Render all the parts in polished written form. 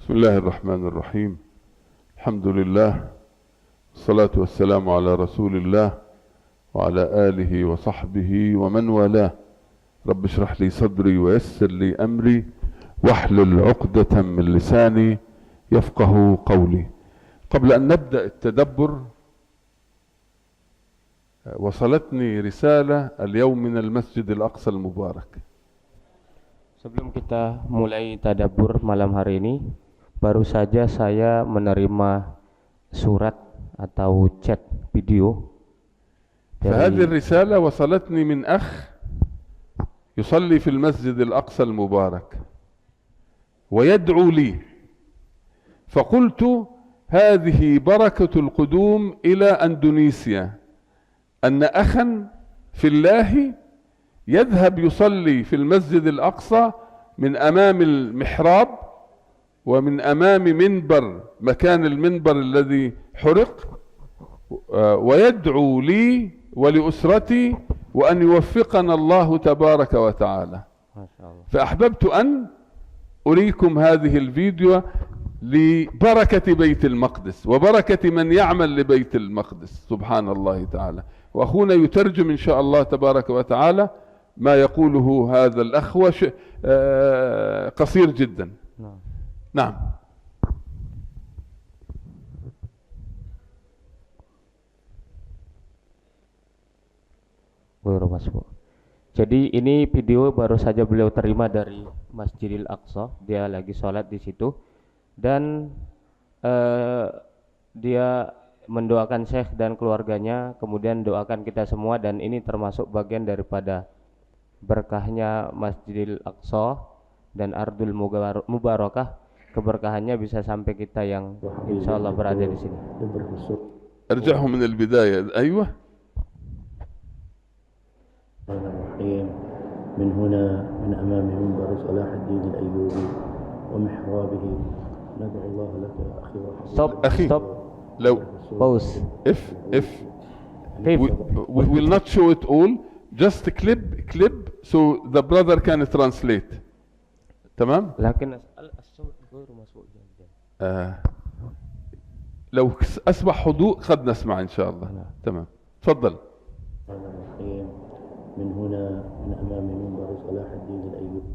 بسم الله الرحمن الرحيم. الحمد لله والصلاة والسلام على رسول الله وعلى آله وصحبه ومن والاه. رب اشرح لي صدري ويسر لي أمري واحلل عقدة من لساني يفقه قولي. قبل أن نبدأ التدبر، وصلتني رسالة اليوم من المسجد الأقصى المبارك. Sebelum kita mulai tadabbur malam hari ini, baru saja saya menerima surat atau chat video فهذه dari الرسالة وصلتني من أخ يصلي في المسجد الأقصى المبارك ويدعو لي، فقلت هذه بركة القدوم إلى أندونيسيا، أن أخا في الله يذهب يصلي في المسجد الأقصى من أمام المحراب ومن أمام منبر مكان المنبر الذي حرق، ويدعو لي ولأسرتي وأن يوفقنا الله تبارك وتعالى. ما شاء الله. فأحببت أن أريكم هذه الفيديو لبركة بيت المقدس وبركة من يعمل لبيت المقدس سبحان الله تعالى. وأخونا يترجم إن شاء الله تبارك وتعالى ما يقوله هذا الأخ قصير جدا. نعم. Jadi ini video baru saja beliau terima dari Masjidil Aqsa. Dia lagi sholat di situ dan dia mendoakan Syekh dan keluarganya, kemudian doakan kita semua, dan ini termasuk bagian daripada berkahnya Masjidil Aqsa dan Ardul Mubarakah. Keberkahannya bisa sampai kita yang insyaallah berada di sini. ارجعه من البداية. أيوة. الرحيم. من هنا من أمام منبر صلاح الدين الأيوبي ومحرابه ندعو الله لك يا أخي وحبيبي. Stop. أخي Stop. لو Pause. if we will not show it all, just clip so the brother can translate. تمام. لكن الصوت غير مسموع جدا. لو أصبح هدوء قد نسمع إن شاء الله. تمام. تفضل. الرحيم. من هنا من أمام منبر صلاح الدين الأيوبي.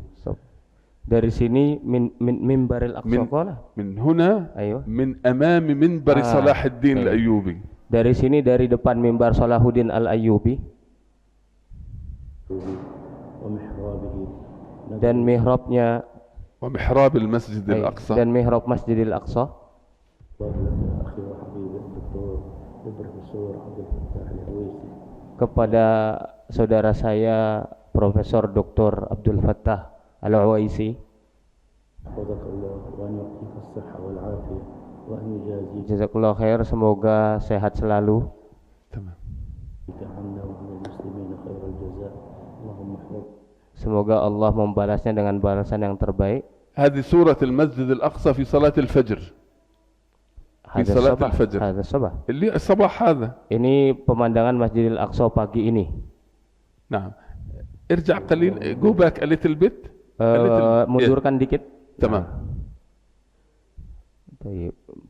Dari sini mimbaril Aqsa من هنا أيوة. من أمام منبر صلاح الدين الأيوبي. Dari sini, dari depan mimbar Salahuddin Al-Ayyubi dan mihrabnya ومحراب المسجد الأقصى. dan mihrab Masjidil Aqsa. Kepada saudara saya Profesor Dr. Abdul Fattah Al-Uwaisi, jazakallahu khair, semoga sehat selalu. Semoga Allah membalasnya dengan balasan yang terbaik. هذه سورة المسجد الأقصى في صلاة الفجر. في صلاة الفجر. هذا الصباح. اللي الصباح هذا. Ini pemandangan Masjidil Aqsa pagi ini. نعم. ارجع قليل. Go back a little bit. Mundurkan dikit. تمام.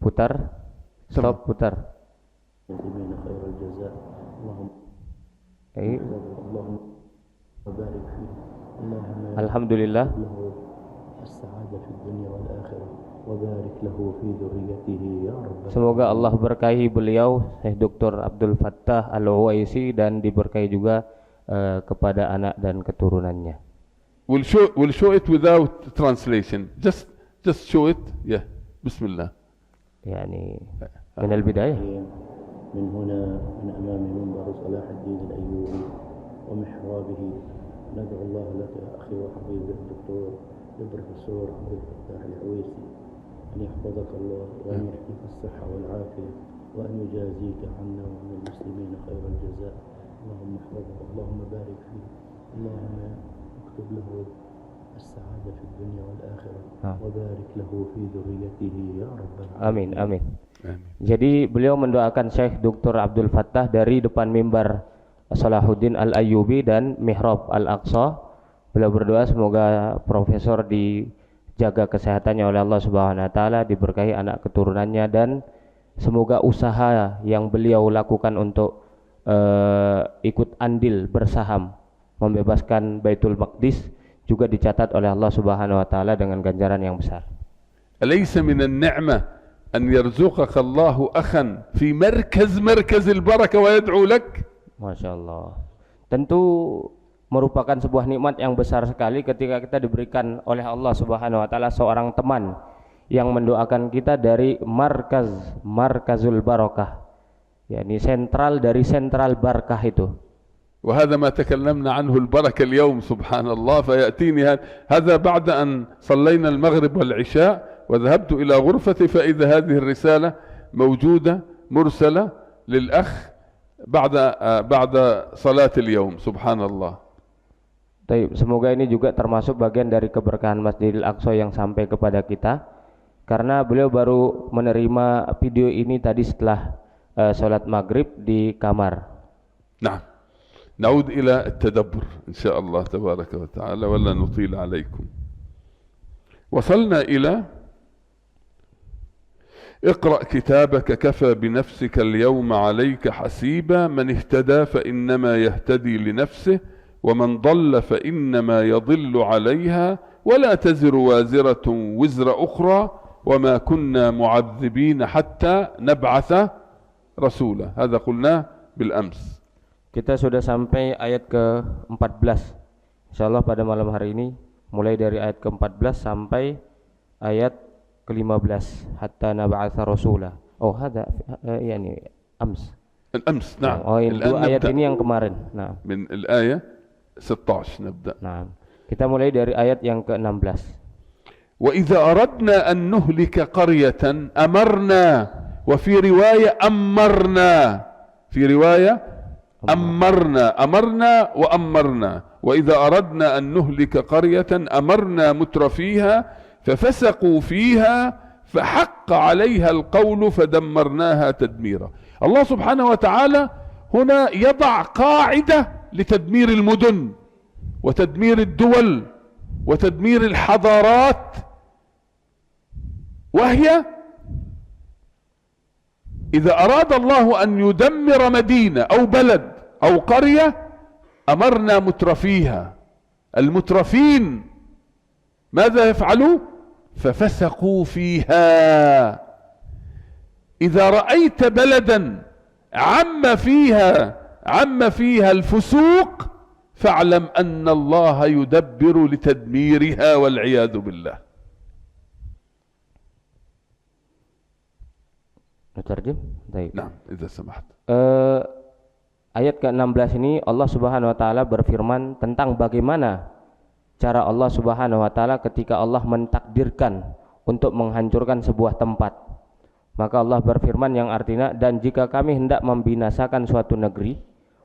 Putar. Stop. Putar. Alhamdulillah. Semoga Allah berkahi beliau Syekh Dr. Abdul Fattah Al-Uwaisi dan diberkahi juga kepada anak dan keturunannya. We'll show it without translation. Just show it. Yeah. Bismillah. يعني من البداية. من هنا من أمام منبر صلاح الدين الأيوبي ومحرابه ندعو الله لك يا أخي وحبيبي الدكتور البروفيسور عبد الفتاح العويسي أن يحفظك الله وأن يعطيك الصحة والعافية وأن يجازيك عنا وعن المسلمين خير الجزاء. اللهم احفظه، اللهم بارك فيه، اللهم اكتب له السعادة في الدنيا والآخرة وبارك له في ذريته يا رب العالمين. Amin, amin. Jadi beliau mendoakan Syekh Dr. Abdul Fattah dari depan mimbar Salahuddin Al-Ayyubi dan mihrab Al-Aqsa. Beliau berdoa semoga profesor di dijaga kesehatannya oleh Allah Subhanahu wa taala, diberkahi anak keturunannya, dan semoga usaha yang beliau lakukan untuk ikut andil bersaham membebaskan Baitul Maqdis juga dicatat oleh Allah Subhanahu wa taala dengan ganjaran yang besar. أليس من النعمة أن يرزقك الله أخا في مركز البركة ويدعو لك؟ Masya Allah. Tentu merupakan sebuah nikmat yang besar sekali ketika kita diberikan oleh Allah Subhanahu wa taala seorang teman yang mendoakan kita dari markazul barakah, yakni sentral dari sentral barakah itu. وهذا ما تكلمنا عنه البركة اليوم سبحان الله. فيأتيني هذا بعد أن صلينا المغرب والعشاء وذهبت إلى غرفتي فإذا هذه الرسالة موجودة مرسلة للأخ بعد صلاة اليوم سبحان الله. Semoga ini juga termasuk bagian dari keberkahan Masjidil Aqsa yang sampai kepada kita, karena beliau baru menerima video ini tadi setelah sholat maghrib di kamar. Nah, نعود إلى التدبر إن شاء الله تبارك وتعالى ولا نطيل عليكم. وصلنا إلى اقرأ كتابك كفى بنفسك اليوم عليك حسيبا من اهتدى فإنما يهتدي لنفسه ومن ضل فإنما يضل عليها ولا تزر وازرة وزر أخرى وما كنا معذبين حتى نبعث رسولا. هذا قلناه بالأمس. Kita sudah sampai ayat ke-14. Insyaallah pada malam hari ini mulai dari ayat ke-14 sampai ayat ke-15 hatta nab'atsa rasula. Oh, hada yani ams. الأمس نعم. Oh, ini ayat ini yang kemarin. Nah. من الآية 16 نبدأ. Nah, kita mulai dari ayat yang ke-16. وإذا أردنا أن نهلك قرية أمرنا وفي رواية أمرنا في رواية أمرنا وأمرنا. وإذا أردنا أن نهلك قرية أمرنا مترفيها ففسقوا فيها فحق عليها القول فدمرناها تدميرا. الله سبحانه وتعالى هنا يضع قاعدة لتدمير المدن وتدمير الدول وتدمير الحضارات، وهي إذا أراد الله أن يدمر مدينة أو بلد أو قرية أمرنا مترفيها. المترفين ماذا يفعلوا؟ ففسقوا فيها. إذا رأيت بلدا عم فيها الفسوق فاعلم أن الله يدبر لتدميرها والعياذ بالله. Terjem? Baik. Nah, إذا سمحت. Ayat ke-16 ini Allah Subhanahu wa taala berfirman tentang bagaimana cara Allah Subhanahu wa taala ketika Allah mentakdirkan untuk menghancurkan sebuah tempat. Maka Allah berfirman yang artinya, dan jika kami hendak membinasakan suatu negeri,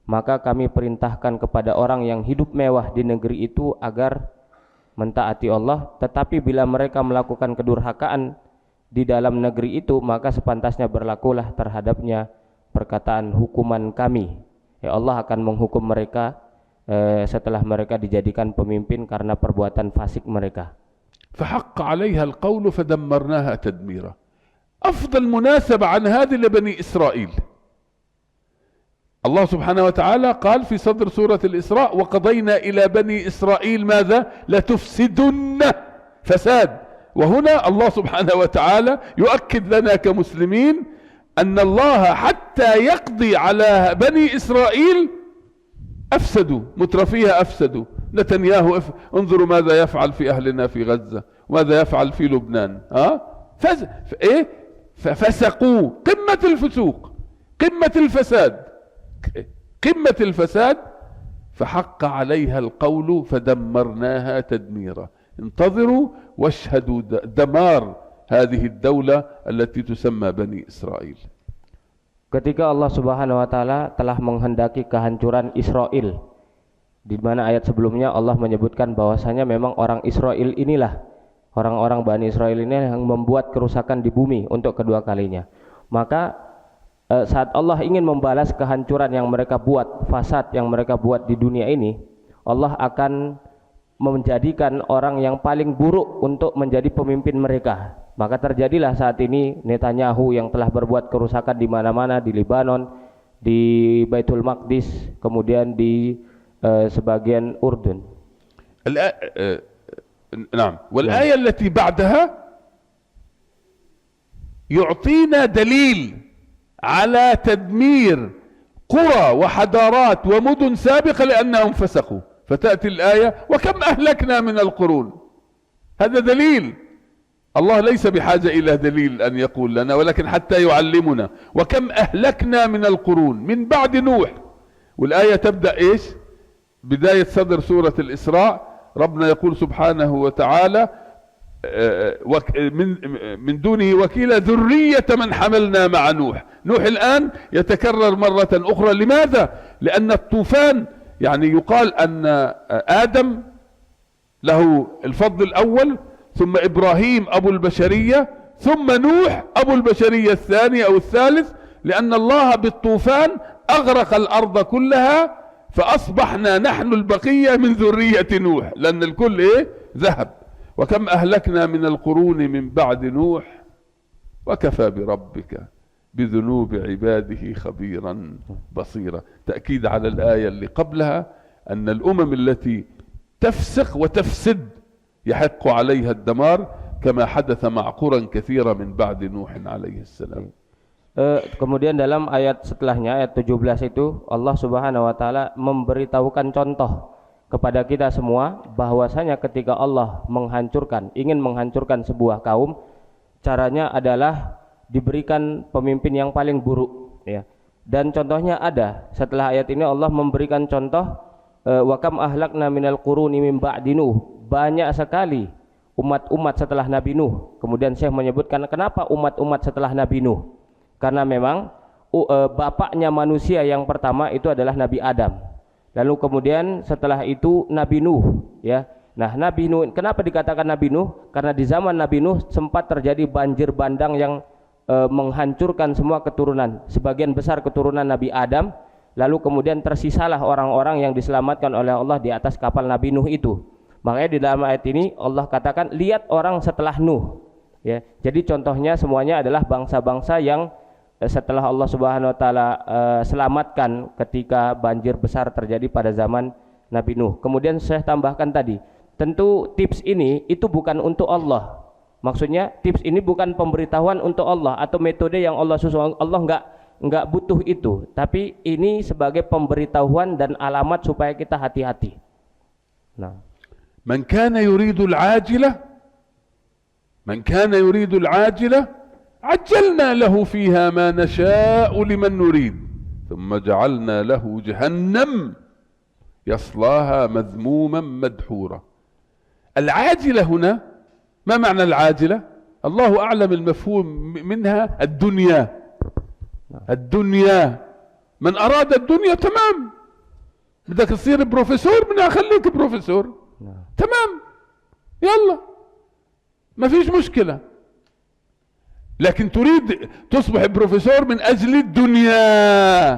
maka kami perintahkan kepada orang yang hidup mewah di negeri itu agar mentaati Allah, tetapi bila mereka melakukan kedurhakaan di dalam negeri itu, maka sepantasnya berlakulah terhadapnya perkataan hukuman kami. Ya, Allah akan menghukum mereka setelah mereka dijadikan pemimpin karena perbuatan fasik mereka. فحق عليها القول فدمرناها تدميرا. أفضل مناسبة عن هذه لبني إسرائيل. الله سبحانه وتعالى قال في صدر سورة الإسراء وقضينا إلى بني إسرائيل ماذا؟ لتفسدن فساد. وهنا الله سبحانه وتعالى يؤكد لنا كمسلمين أن الله حتى يقضي على بني إسرائيل أفسدوا، مترفيها أفسدوا. نتنياهو انظروا ماذا يفعل في أهلنا في غزة وماذا يفعل في لبنان. ففسقوا، قمة الفسوق، قمة الفساد، قمة الفساد. فحق عليها القول فدمرناها تدميرا. انتظروا واشهدوا دمار هذه الدولة التي تسمى بني إسرائيل. Ketika Allah Subhanahu wa taala telah menghendaki kehancuran Israel, di mana ayat sebelumnya Allah menyebutkan bahwasanya memang orang Israel inilah, orang-orang Bani Israel ini yang membuat kerusakan di bumi untuk kedua kalinya. Maka saat Allah ingin membalas kehancuran yang mereka buat, fasad yang mereka buat di dunia ini, Allah akan menjadikan orang yang paling buruk untuk menjadi pemimpin mereka. Maka terjadilah saat ini Netanyahu yang telah berbuat kerusakan di mana-mana, di Lebanon, di Baitul Maqdis, kemudian di sebagian Urdun. نعم. والآية التي بعدها يعطينا دليل على تدمير قرى وحضارات ومدن سابقة لأنهم فسقوا، فتأتي الآية وكم أهلكنا من القرون. هذا دليل. الله ليس بحاجة إلى دليل أن يقول لنا، ولكن حتى يعلمنا وكم أهلكنا من القرون من بعد نوح. والآية تبدأ إيش؟ بداية صدر سورة الإسراء ربنا يقول سبحانه وتعالى من دونه وكيلا ذرية من حملنا مع نوح. نوح الآن يتكرر مرة أخرى. لماذا؟ لأن الطوفان، يعني يقال أن آدم له الفضل الأول، ثم إبراهيم أبو البشرية، ثم نوح أبو البشرية الثاني أو الثالث، لأن الله بالطوفان أغرق الأرض كلها فأصبحنا نحن البقية من ذرية نوح، لأن الكل إيه؟ ذهب. وكم أهلكنا من القرون من بعد نوح وكفى بربك بذنوب عباده خبيرا بصيرا. تأكيد على الآية اللي قبلها أن الأمم التي تفسق وتفسد يحق عليها الدمار كما حدث مع قرى كثيرة من بعد نوح عليه السلام. Kemudian dalam ayat setelahnya, ayat 17 itu Allah Subhanahu wa taala memberitahukan contoh kepada kita semua bahwasanya ketika Allah ingin menghancurkan sebuah kaum, caranya adalah diberikan pemimpin yang paling buruk, ya. Dan contohnya ada setelah ayat ini Allah memberikan contoh wa kam ahlakna minal quruni min ba'di Nuh. Banyak sekali umat-umat setelah Nabi Nuh. Kemudian Syekh menyebutkan kenapa umat-umat setelah Nabi Nuh? Karena memang bapaknya manusia yang pertama itu adalah Nabi Adam. Lalu kemudian setelah itu Nabi Nuh, ya. Nah, Nabi Nuh, kenapa dikatakan Nabi Nuh? Karena di zaman Nabi Nuh sempat terjadi banjir bandang yang menghancurkan semua keturunan, sebagian besar keturunan Nabi Adam. Lalu kemudian tersisalah orang-orang yang diselamatkan oleh Allah di atas kapal Nabi Nuh itu. Makanya di dalam ayat ini Allah katakan lihat orang setelah Nuh, ya. Jadi contohnya semuanya adalah bangsa-bangsa yang setelah Allah Subhanahu wa taala selamatkan ketika banjir besar terjadi pada zaman Nabi Nuh. Kemudian saya tambahkan tadi, tentu tips ini itu bukan untuk Allah. Maksudnya tips ini bukan pemberitahuan untuk Allah atau metode yang Allah susun. Allah enggak butuh itu, tapi ini sebagai pemberitahuan dan alamat supaya kita hati-hati. Nah, man kana yuridul ajilah عجلنا له فيها ما نشاء لمن نريد ثم جعلنا له جهنم يصلاها مذموما مدحورا. العاجلة هنا ما معنى العاجلة؟ الله أعلم المفهوم منها الدنيا. من أراد الدنيا تمام، بدك تصير بروفيسور بدنا خليك بروفيسور تمام، يلا ما فيش مشكلة. لكن تريد تصبح بروفيسور من أجل الدنيا،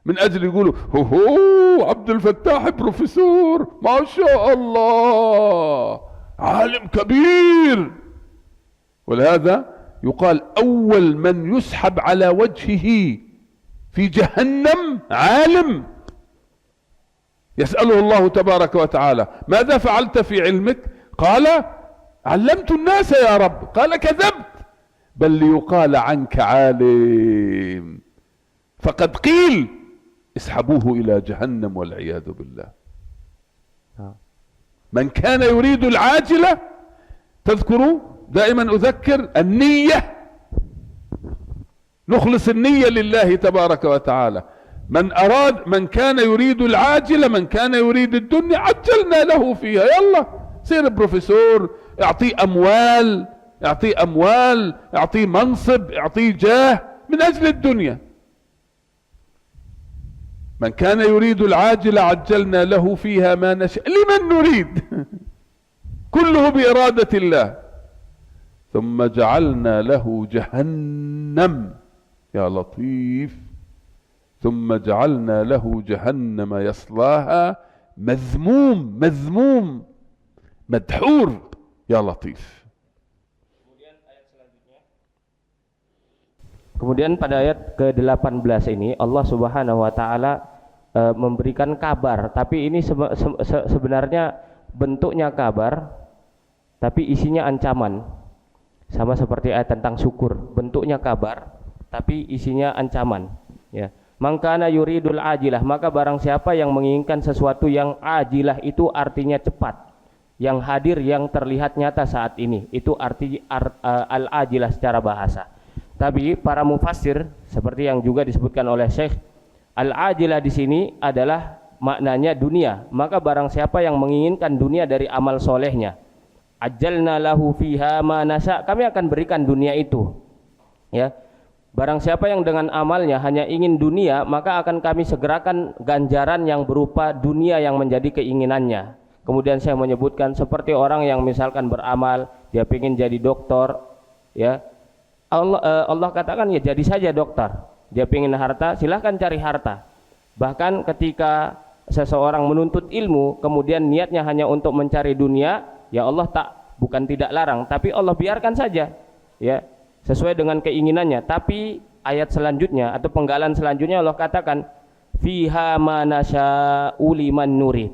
من أجل يقولوا هو عبد الفتاح بروفيسور ما شاء الله عالم كبير. ولهذا يقال أول من يسحب على وجهه في جهنم عالم يسأله الله تبارك وتعالى ماذا فعلت في علمك؟ قال علمت الناس يا رب. قال كذبت، بل ليقال عنك عالم، فقد قيل اسحبوه إلى جهنم والعياذ بالله. من كان يريد العاجلة، تذكروا دائما أذكر النية، نخلص النية لله تبارك وتعالى. من كان يريد العاجلة، من كان يريد الدنيا عجلنا له فيها، يلا صير بروفيسور، اعطيه أموال، اعطيه منصب، اعطيه جاه من أجل الدنيا. من كان يريد العاجلة عجلنا له فيها ما نشاء لمن نريد كله بإرادة الله ثم جعلنا له جهنم، يا لطيف، ثم جعلنا له جهنم يصلاها مذموم مذموم مدحور يا لطيف. Kemudian pada ayat ke-18 ini Allah Subhanahu wa taala memberikan kabar, tapi ini sebenarnya bentuknya kabar tapi isinya ancaman. Sama seperti ayat tentang syukur, bentuknya kabar tapi isinya ancaman, ya. Mangkana yuridul ajilah, maka barang siapa yang menginginkan sesuatu yang ajilah, itu artinya cepat, yang hadir, yang terlihat nyata saat ini, itu arti al-ajilah secara bahasa. Tapi para mufassir seperti yang juga disebutkan oleh Syekh, al-ajilah di sini adalah maknanya dunia. Maka barang siapa yang menginginkan dunia dari amal solehnya, ajalna lahu fiha ma nasya, kami akan berikan dunia itu, ya. Barang siapa yang dengan amalnya hanya ingin dunia, maka akan kami segerakan ganjaran yang berupa dunia yang menjadi keinginannya. Kemudian saya menyebutkan seperti orang yang misalkan beramal, dia ingin jadi dokter, ya. Allah katakan ya jadi saja dokter. Dia ingin harta, silahkan cari harta. Bahkan ketika seseorang menuntut ilmu, kemudian niatnya hanya untuk mencari dunia, ya Allah bukan tidak larang, tapi Allah biarkan saja, ya, sesuai dengan keinginannya. Tapi ayat selanjutnya atau penggalan selanjutnya Allah katakan fiha ma nasya'u liman nurid.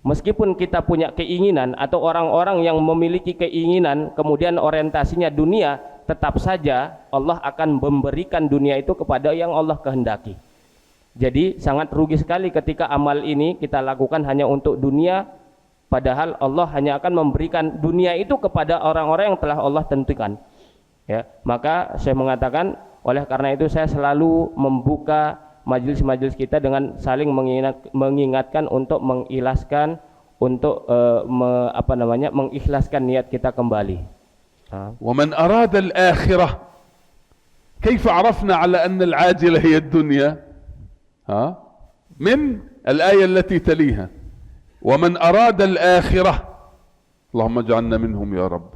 Meskipun kita punya keinginan atau orang-orang yang memiliki keinginan kemudian orientasinya dunia, tetap saja Allah akan memberikan dunia itu kepada yang Allah kehendaki. Jadi sangat rugi sekali ketika amal ini kita lakukan hanya untuk dunia, padahal Allah hanya akan memberikan dunia itu kepada orang-orang yang telah Allah tentukan, ya. Maka saya mengatakan, oleh karena itu saya selalu membuka majelis-majelis kita dengan saling mengingatkan untuk mengikhlaskan, untuk mengikhlaskan niat kita kembali. ومن أراد الآخرة كيف عرفنا على أن العاجلة هي الدنيا؟ من الآية التي تليها ومن أراد الآخرة، اللهم اجعلنا منهم يا رب،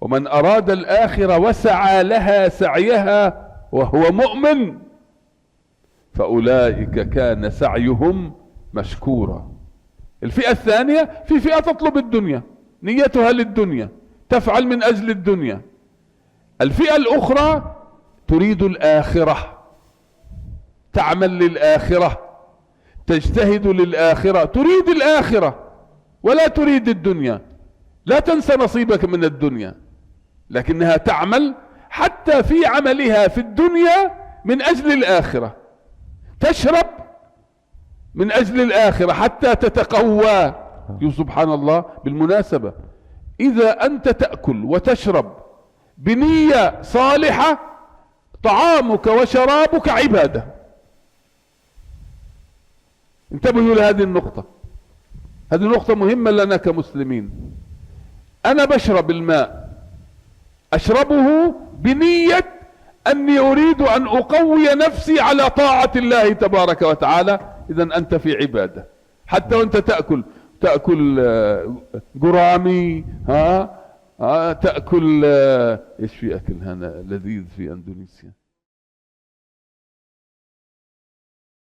ومن أراد الآخرة وسعى لها سعيها وهو مؤمن فأولئك كان سعيهم مشكورا. الفئة الثانية في فئة تطلب الدنيا، نيتها للدنيا، تفعل من أجل الدنيا. الفئة الأخرى تريد الآخرة، تعمل للآخرة، تجتهد للآخرة، تريد الآخرة ولا تريد الدنيا. لا تنسى نصيبك من الدنيا، لكنها تعمل حتى في عملها في الدنيا من أجل الآخرة، تشرب من أجل الآخرة حتى تتقوى. سبحان الله. بالمناسبة إذا أنت تأكل وتشرب بنية صالحة طعامك وشرابك عبادة. انتبهوا لهذه النقطة، هذه نقطة مهمة لنا كمسلمين. أنا بشرب الماء، أشربه بنية أني أريد أن أقوي نفسي على طاعة الله تبارك وتعالى. إذن أنت في عبادة. حتى وأنت تأكل قرامي، تأكل ايش في أكل هنا لذيذ في أندونيسيا؟